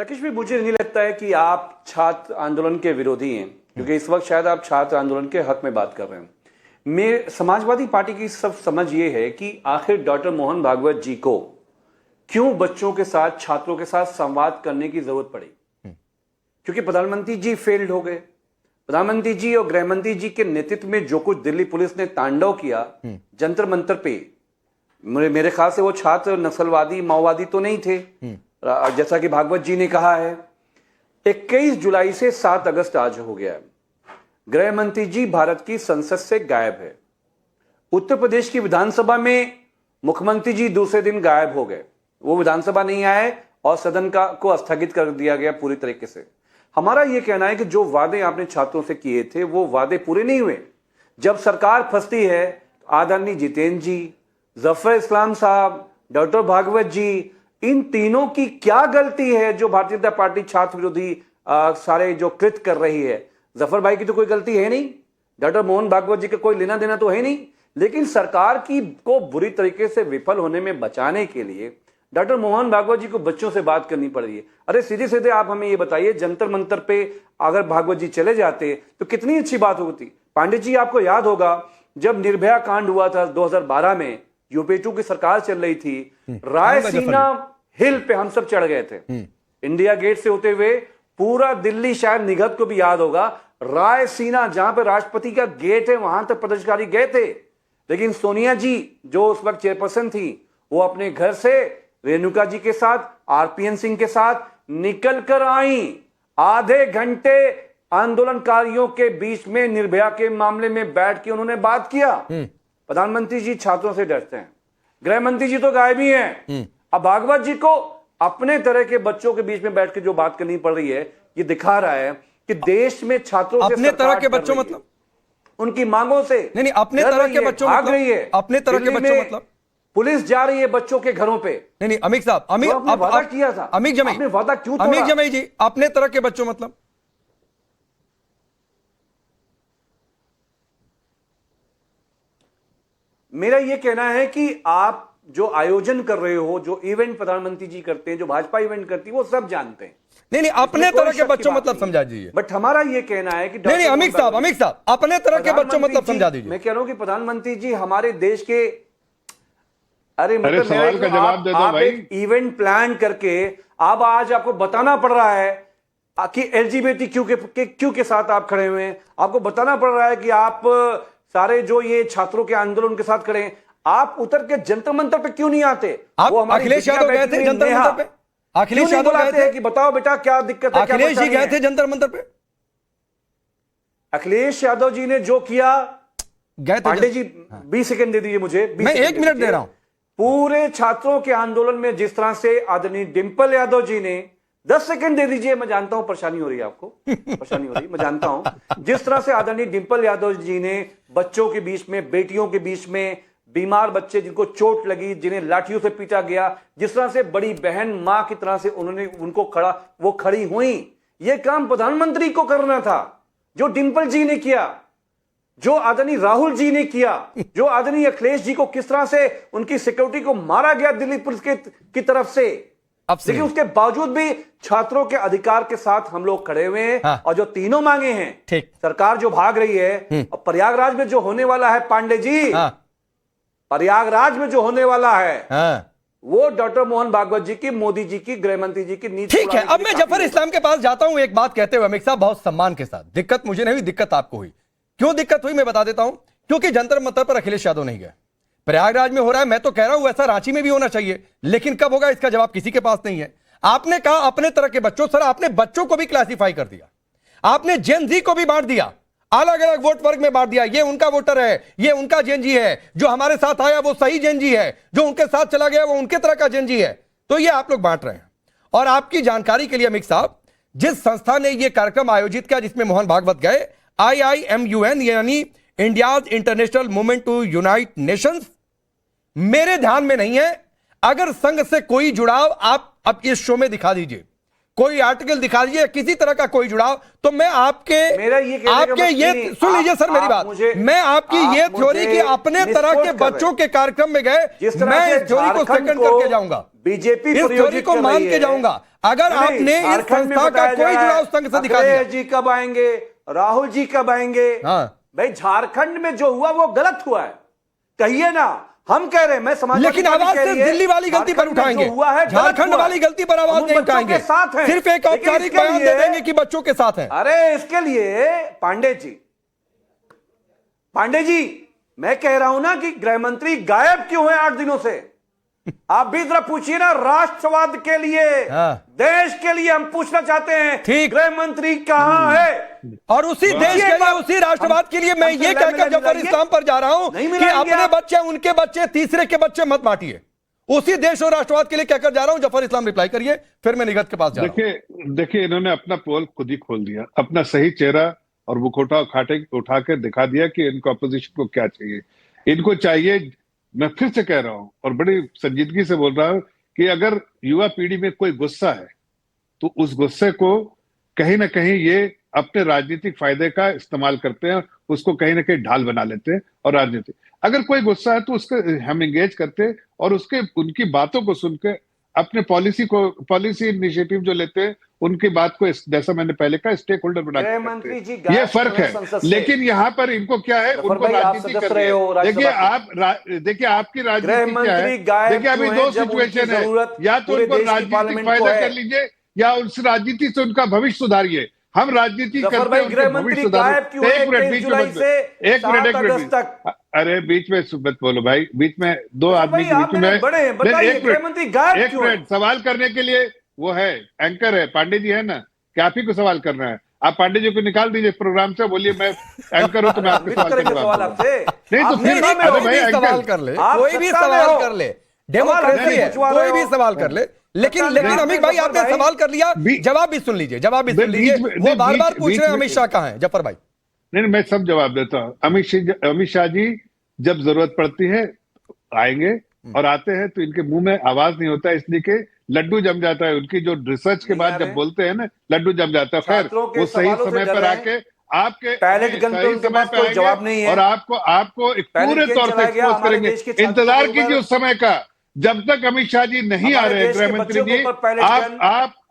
राकेश भाई, मुझे नहीं लगता है कि आप छात्र आंदोलन के विरोधी हैं, क्योंकि इस वक्त शायद आप छात्र आंदोलन के हक में बात कर रहे हैं। मैं समाजवादी पार्टी की सब समझ ये है कि आखिर डॉक्टर मोहन भागवत जी को क्यों बच्चों के साथ, छात्रों के साथ संवाद करने की जरूरत पड़ी। क्योंकि प्रधानमंत्री जी फेल्ड हो गए। प्रधानमंत्री जी और गृह मंत्री जी के नेतृत्व में जो कुछ दिल्ली पुलिस ने तांडव किया जंतर मंतर पे, मेरे ख्याल से वो छात्र नक्सलवादी, माओवादी तो नहीं थे, जैसा कि भागवत जी ने कहा है। 21 जुलाई से 7 अगस्त आज हो गया है। गृह मंत्री जी भारत की संसद से गायब है। उत्तर प्रदेश की विधानसभा में मुख्यमंत्री जी दूसरे दिन गायब हो गए। वो विधानसभा नहीं आए और सदन को स्थगित कर दिया गया पूरी तरीके से। हमारा यह कहना है कि जो वादे आपने छात्रों से किए थे वो वादे पूरे नहीं हुए। जब सरकार फंसती है, आदरणीय जितेंद्र जी, जफर इस्लाम साहब, डॉक्टर भागवत जी, इन तीनों की क्या गलती है जो भारतीय जनता पार्टी छात्र विरोधी सारे जो कृत्य कर रही है। जफर भाई की तो कोई गलती है नहीं, डॉक्टर मोहन भागवत जी का कोई लेना देना तो है नहीं, लेकिन सरकार की को बुरी तरीके से विफल होने में बचाने के लिए डॉक्टर मोहन भागवत जी को बच्चों से बात करनी पड़ रही है। अरे सीधे सीधे आप हमें ये बताइए, जंतर मंतर पे अगर भागवत जी चले जाते तो कितनी अच्छी बात होती। पांडे जी, आपको याद होगा जब निर्भया कांड हुआ था 2012 में, यूपीए 2 की सरकार चल रही थी, रायसीना हिल पे हम सब चढ़ गए थे। इंडिया गेट से होते हुए पूरा दिल्ली, शायद निगत को भी याद होगा, रायसीना जहां पे राष्ट्रपति का गेट है वहां तक प्रदर्शनकारी गए थे। लेकिन सोनिया जी जो उस वक्त चेयरपर्सन थी, वो अपने घर से रेणुका जी के साथ, आरपीएन सिंह के साथ निकल कर आई। आधे घंटे आंदोलनकारियों के बीच में निर्भया के मामले में बैठ के उन्होंने बात किया। प्रधानमंत्री जी छात्रों से डरते हैं, गृह मंत्री जी तो गायब ही हैं। अब भागवत जी को अपने तरह के बच्चों के बीच में बैठ के जो बात करनी पड़ रही है, ये दिखा रहा है कि देश में छात्रों से अपने तरह के बच्चों मतलब उनकी मांगों से नहीं, अपने तरह के बच्चों भाग रही है। अपने तरह के बच्चों मतलब पुलिस जा रही है बच्चों के घरों पे। नहीं, अमित साहब, वादा किया था, अमित जमाई, आपने वादा क्यों तोड़ा? अमित जमाई जी, अपने तरह के बच्चों मतलब मेरा यह कहना है कि आप जो आयोजन कर रहे हो, जो इवेंट प्रधानमंत्री जी करते हैं, जो भाजपा इवेंट करती है, वो सब जानते हैं। नहीं, अपने तरह के बच्चों मतलब समझा दीजिए। बट हमारा यह कहना है कि नहीं, अमित साहब, अपने तरह के बच्चों मतलब समझा दीजिए। मैं कह रहा हूं कि प्रधानमंत्री जी हमारे देश के, अरे मतलब सवाल का जवाब दे दो भाई। इवेंट प्लान करके अब आज आपको बताना पड़ रहा है कि एलजीबीटी क्यू के साथ आप खड़े हुए हैं। आपको बताना पड़ रहा है कि आप सारे जो ये छात्रों के आंदोलन के साथ खड़े हैं। आप उतर के जंतर मंतर पे क्यों नहीं आते? आप अखिलेश यादव गए थे जंतर मंतर पे? अखिलेश यादव गए थे कि बताओ बेटा क्या दिक्कत है? अखिलेश जी गए थे जंतर मंतर पे? अखिलेश यादव जी ने जो किया, गए थे। पांडे जी 20 सेकंड दे दीजिए मुझे, मैं 1 मिनट दे रहा हूं। पूरे छात्रों के आंदोलन में जिस तरह से आदरणीय डिंपल यादव जी ने, 10 सेकंड दे दीजिए, मैं जानता हूं परेशानी हो रही है आपको, परेशानी हो रही है, मैं जानता हूं। जिस तरह से आदरणीय डिंपल यादव जी ने बच्चों के बीच में, बेटियों के बीच में, बीमार बच्चे जिनको चोट लगी, जिन्हें लाठियों से पीटा गया, जिस तरह से बड़ी बहन मां की तरह से उन्होंने उनको वो खड़ी हुई। यह काम प्रधानमंत्री को करना था, जो डिंपल जी ने किया, जो आदरणीय राहुल जी ने किया, जो आदरणीय अखिलेश जी को किस तरह से उनकी सिक्योरिटी को मारा गया दिल्ली पुलिस की तरफ से। लेकिन उसके बावजूद भी छात्रों के अधिकार के साथ हम लोग खड़े हुए हैं। हाँ। और जो तीनों मांगे हैं, सरकार जो भाग रही है, और प्रयागराज में जो होने वाला है, पांडे जी, हाँ। प्रयागराज में जो होने वाला है, हाँ। वो डॉक्टर मोहन भागवत जी की, मोदी जी की, गृह मंत्री जी की नीति। ठीक है, अब मैं जफर इस्लाम के पास जाता हूं एक बात कहते हुए। अमित साहब, बहुत सम्मान के साथ, दिक्कत मुझे नहीं हुई, दिक्कत आपको हुई। क्यों दिक्कत हुई मैं बता देता हूं। क्योंकि जंतर मंतर पर अखिलेश यादव नहीं गए, प्रयागराज में हो रहा है। मैं तो कह रहा हूं ऐसा रांची में भी होना चाहिए, लेकिन कब होगा इसका जवाब किसी के पास नहीं है। आपने कहा अपने तरह के बच्चों, सर आपने बच्चों को भी क्लासिफाई कर दिया, आपने जेन जी को भी बांट दिया, अलग अलग वोट वर्ग में बांट दिया। ये उनका वोटर है, ये उनका जेन जी है, जो हमारे साथ आया वो सही जेन जी है, जो उनके साथ चला गया वो उनके तरह का जेन जी है। तो ये आप लोग बांट रहे हैं। और आपकी जानकारी के लिए अमित साहब, जिस संस्था ने यह कार्यक्रम आयोजित किया जिसमें मोहन भागवत गए, IIMUN यानी India's international movement to unite nations, मेरे ध्यान में नहीं है। अगर संघ से कोई जुड़ाव आप अब इस शो में दिखा दीजिए, कोई आर्टिकल दिखा दीजिए, किसी तरह का कोई जुड़ाव, तो मैं आपके ये सुन लीजिए सर मेरी बात, मैं आपकी ये थ्योरी कि अपने तरह के बच्चों के कार्यक्रम में गए, मैं इस थ्योरी को सेकंड करके जाऊंगा। बीजेपी इस थ्योरी प्रायोजित को कर मान रही के है। जाऊंगा अगर नहीं, आपने इस झारखंड में संस्था का बताया जा कोई रहा है, जुड़ाव संघ से दिखा दिया। अखिलेश जी कब आएंगे, राहुल जी कब आएंगे। हाँ। भाई झारखंड में जो हुआ वो गलत हुआ है, कहिए ना। हम कह रहे हैं, मैं समाजवादी लेकिन पार्टी आवाज कह सिर्फ रही है, दिल्ली वाली गलती पर झारखंड में उठाएंगे, जो हुआ है, गलत झारखंड हुआ है। वाली गलती पर हम आवाज उन नहीं बच्चों उठाएंगे, के साथ हैं। सिर्फ एक लेकिन औपचारिक इसके बयान दे लिए- देंगे कि बच्चों के साथ हैं। अरे इसके लिए पांडे जी मैं कह रहा हूं ना कि गृह मंत्री गायब क्यों है 8 दिनों से। आप भी जरा पूछिए ना, राष्ट्रवाद के लिए, हाँ। देश के लिए हम पूछना चाहते हैं, ठीक। गृह मंत्री कहां है। और उसी देश के लिए, उसी राष्ट्रवाद के लिए मैं ये कहकर जफर इस्लाम पर जा रहा हूं नहीं कि मिलाएंगे अपने आप। बच्चे, उनके बच्चे, तीसरे के बच्चे मत बांटिए। उसी देश और राष्ट्रवाद के लिए कहकर जा रहा हूं। जफर इस्लाम रिप्लाई करिए, फिर मैं निगत के पास जा रहा हूं। देखिए इन्होंने अपना पोल खुद ही खोल दिया, अपना सही चेहरा और मुखौटा उठा के दिखा दिया कि इनको अपोजिशन को क्या चाहिए। इनको चाहिए, मैं फिर से कह रहा हूं और बड़ी संजीदगी से बोल रहा हूं कि अगर युवा पीढ़ी में कोई गुस्सा है तो उस गुस्से को कहीं ना कहीं ये अपने राजनीतिक फायदे का इस्तेमाल करते हैं, उसको कहीं ना कहीं ढाल बना लेते हैं। और राजनीति, अगर कोई गुस्सा है तो उसके हम एंगेज करते हैं और उसके उनकी बातों को सुन के अपने पॉलिसी इनिशिएटिव जो लेते हैं उनकी बात को, जैसा मैंने पहले कहा, स्टेक होल्डर बना गृह के मंत्री करते जी हैं। ये गायब फर्क क्यों है संसद है। से? लेकिन यहाँ पर इनको क्या है, जफर उनको भाई, आप राजनीति सदस्य कर रहे रहे हो हैं। देखिए राज्यसभा आप देखिए आपकी गृह राजनीति क्या है। मंत्री गायब देखिए अभी क्यों दो हैं जब उनकी सिचुएशन है, जरूरत या तो पूरे उनको देश की राजनीतिक पार्लियामेंट को फायदा है। कर लीजिए या उस राजनीति से उनका भविष्य सुधारिए। हम राजनीति जफर करते भाई, हैं, उनके गृह भविष्य मंत्री सुधार। गायब क्यों है एक मिनट 23 बीच जुलाई में से एक 7 अगस्त तक? अरे बीच में मत बोलो भाई, बीच में दो आदमी के आप बीच मेरे में बड़े हैं, बताइए गृह मंत्री गायब एक क्यों है? मिनट सवाल करने के लिए वो है, एंकर है, पांडे जी है ना, क्या आप ही को सवाल करना है? आप पांडे जी को निकाल दीजिए प्रोग्राम से, बोलिए मैं एंकर हूं तो मैं आपके हम भी तो सवाल करेंगे का सवाल जवाब आपसे। दूंगा। नहीं तो आप फिर सत्ता में अरे हो। भाई कोई भी सवाल एंकर कर ले, आप कोई भी सत्ता में सवाल हो। कर ले, सवाल डेमोक्रेसी नहीं है, पूछवा कोई रहे भी हो। सवाल कर ले। लेकिन सत्ता में अमित भाई, आपने भाई। सवाल कर लिया, जवाब भी सुन लीजिए, जवाब भी सुन लीजिए। वो बार बार पूछ रहे हैं अमित शाह कहां है। जफर भाई नहीं, मैं सब जवाब देता हूँ। अमित शाह जी जब जरूरत पड़ती है आएंगे, और आते हैं तो इनके मुंह में आवाज नहीं होता, इसलिए कि लड्डू जम जाता है। उनकी जो रिसर्च के बाद जब बोलते हैं ना, लड्डू जम जाता है। खैर वो सही समय पर आके आपके पैलेट गन पे उनके पास कोई जवाब नहीं है और आपको एक पूरे तौर से एक्सपोज करेंगे। इंतजार कीजिए उस समय का, जब तक अमित शाह जी नहीं आ रहे हैं गृह मंत्री जी,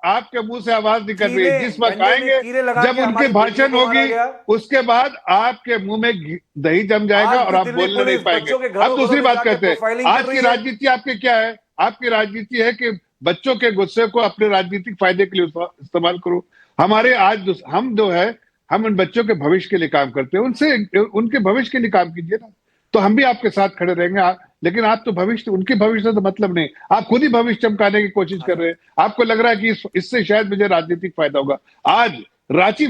आपके मुंह से आवाज नहीं कर रही। जिस वक्त आएंगे, जब उनके भाषण होगी, उसके बाद आपके मुंह में दही जम जाएगा और आप बोलने नहीं पाएंगे। अब दूसरी बात कहते हैं, आज की राजनीति आपकी क्या है? आपकी राजनीति है कि बच्चों के गुस्से को अपने राजनीतिक फायदे के लिए इस्तेमाल करो। हमारे आज हम जो है, हम उन बच्चों के भविष्य के लिए काम करते हैं, उनसे उनके भविष्य के लिए काम कीजिए ना, तो हम भी आपके साथ खड़े रहेंगे। लेकिन आप तो भविष्य, उनके भविष्य से तो मतलब नहीं, आप खुद ही भविष्य चमकाने की कोशिश कर रहे हैं। आपको लग रहा है कि इससे शायद मुझे राजनीतिक फायदा होगा। आज रांची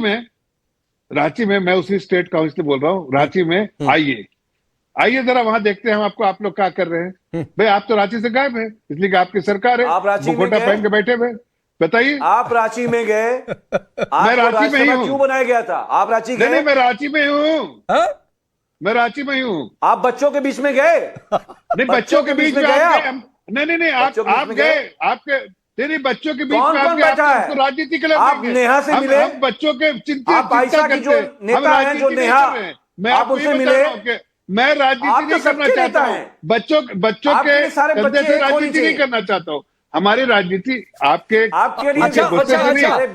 में मैं उसी स्टेट काउंसिल बोल रहा हूँ, रांची में आइए जरा वहां देखते हैं हम आपको, आप लोग क्या कर रहे हैं। भाई आप तो रांची से गायब है, इसलिए कि आपकी सरकार है, आप रांची में मुखौटा पहन के बैठे हुए। बताइए, आप रांची में गए, मैं रांची में ही हूँ। क्यों बनाया गया था? आप रांची गए? नहीं, मैं रांची में हूँ, मैं रांची में हूँ। आप बच्चों के बीच में गए? नहीं, बच्चों के बीच में आप गए? नहीं, आप गए, आपके तेरे बच्चों के बीच में आप गए, राजनीति के लिए आप नेहा से मिले? हम बच्चों के चिंता करते हैं, नेता हैं जो नेहा, मैं आप उनसे मिले? मैं राजनीति नहीं करना चाहता हूँ, बच्चों के सारे कंधे से राजनीति नहीं करना चाहता हूँ। हमारी राजनीति आपके लिए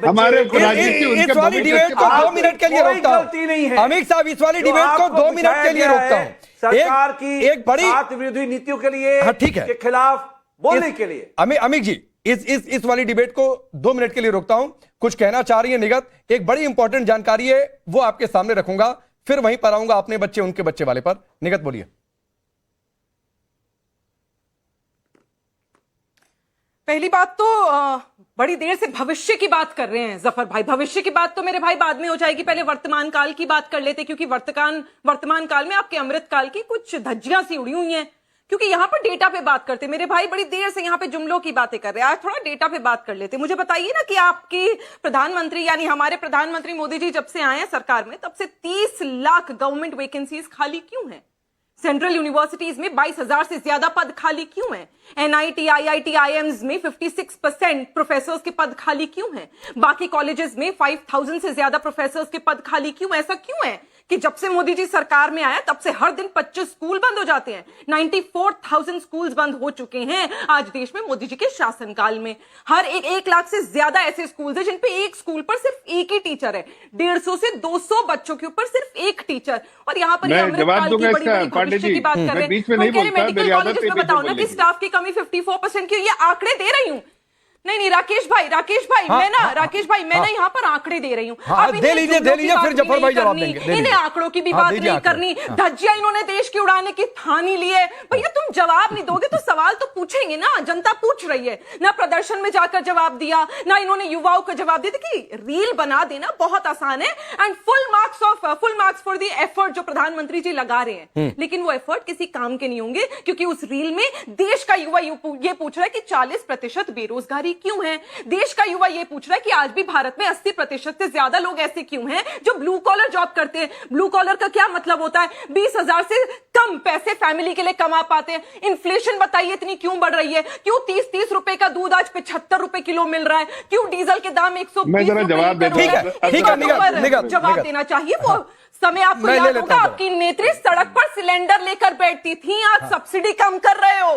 हमारे राजनीति उनके इस वाली डिबेट को 2 मिनट के लिए रोकता हूं। अमित साहब, इस वाली डिबेट को 2 मिनट के लिए रोकता हूं। सरकार की एक बड़ी विरोधी नीतियों के लिए, ठीक है, के खिलाफ बोलने के लिए। अमित जी, इस वाली डिबेट को 2 मिनट के लिए रोकता हूं। कुछ कहना चाह रही है निगत, एक बड़ी इंपॉर्टेंट जानकारी है, वो आपके सामने रखूंगा, फिर वहीं पर आऊंगा अपने बच्चे उनके बच्चे वाले पर। निगत बोलिए। पहली बात तो बड़ी देर से भविष्य की बात कर रहे हैं जफर भाई। भविष्य की बात तो मेरे भाई बाद में हो जाएगी, पहले वर्तमान काल की बात कर लेते, क्योंकि वर्तमान काल में आपके अमृत काल की कुछ धज्जियां सी उड़ी हुई हैं। क्योंकि यहां पर डेटा पे बात करते मेरे भाई, बड़ी देर से यहां पे जुमलों की बातें कर रहे हैं, आज थोड़ा डेटा पे बात कर लेते। मुझे बताइए ना कि आपकी प्रधानमंत्री यानी हमारे प्रधानमंत्री मोदी जी जब से आए हैं सरकार में, तब से 30 लाख गवर्नमेंट वैकेंसीज खाली क्यों हैं? सेंट्रल यूनिवर्सिटीज में 22,000 से ज्यादा पद खाली क्यों हैं? एनआईटी, आईआईटी, आईएम्स में 56% प्रोफेसर्स के पद खाली क्यों हैं? बाकी कॉलेजेस में 5,000 से ज्यादा प्रोफेसर्स के पद खाली क्यों? ऐसा क्यों है कि जब से मोदी जी सरकार में आया तब से हर दिन 25 स्कूल बंद हो जाते हैं। 94,000 स्कूल्स बंद हो चुके हैं आज देश में मोदी जी के शासनकाल में। हर 1 लाख से ज्यादा ऐसे स्कूल हैं जिन पे एक स्कूल पर सिर्फ एक ही टीचर है। 150 से 200 बच्चों के ऊपर सिर्फ एक टीचर। और यहाँ पर अमृतकाल की बड़ी भविष्य की बात कर रहे हैं। मेडिकल कॉलेज में बताओ ना कि स्टाफ की कमी 54% की, ये आंकड़े दे रही हूँ। नहीं राकेश भाई मैं ना यहाँ पर आंकड़े दे रही हूँ। दे लीजिए फिर जफर भाई जवाब देंगे। इन्हें आंकड़ों की भी बात नहीं करनी। धज्जियां इन्होंने देश की उड़ाने की ठानी ली है। भैया तुम जवाब नहीं दोगे तो सवाल तो पूछेंगे ना, जनता पूछ रही है ना। प्रदर्शन में जाकर जवाब दिया ना, इन्होंने युवाओं को जवाब दिया। देखिए रील बना देना बहुत आसान है and full marks for the effort जो प्रधानमंत्री जी लगा रहे हैं, लेकिन वो एफर्ट किसी काम के नहीं होंगे, क्योंकि उस रील में देश का युवा ये पूछ रहा है कि 40% बेरोजगारी क्यों है। देश का युवा ये पूछ रहा है कि आज भी भारत में 80% से ज्यादा लोग ऐसे क्यों हैं जो ब्लू कॉलर जॉब करते हैं। ब्लू कॉलर का क्या मतलब होता है? 20,000 से कम पैसे फैमिली के लिए कमा पाते हैं। इन्फ्लेशन बताइए इतनी क्यों बढ़ रही है? क्यों 30 रुपए का दूध आज 75 रुपए किलो मिल रहा है? क्यों डीजल के दाम 120 जवाब देना चाहिए। वो समय आपको याद होगा, आपकी नेत्री सड़क पर सिलेंडर लेकर बैठती थी, आज सब्सिडी कम कर रहे हो।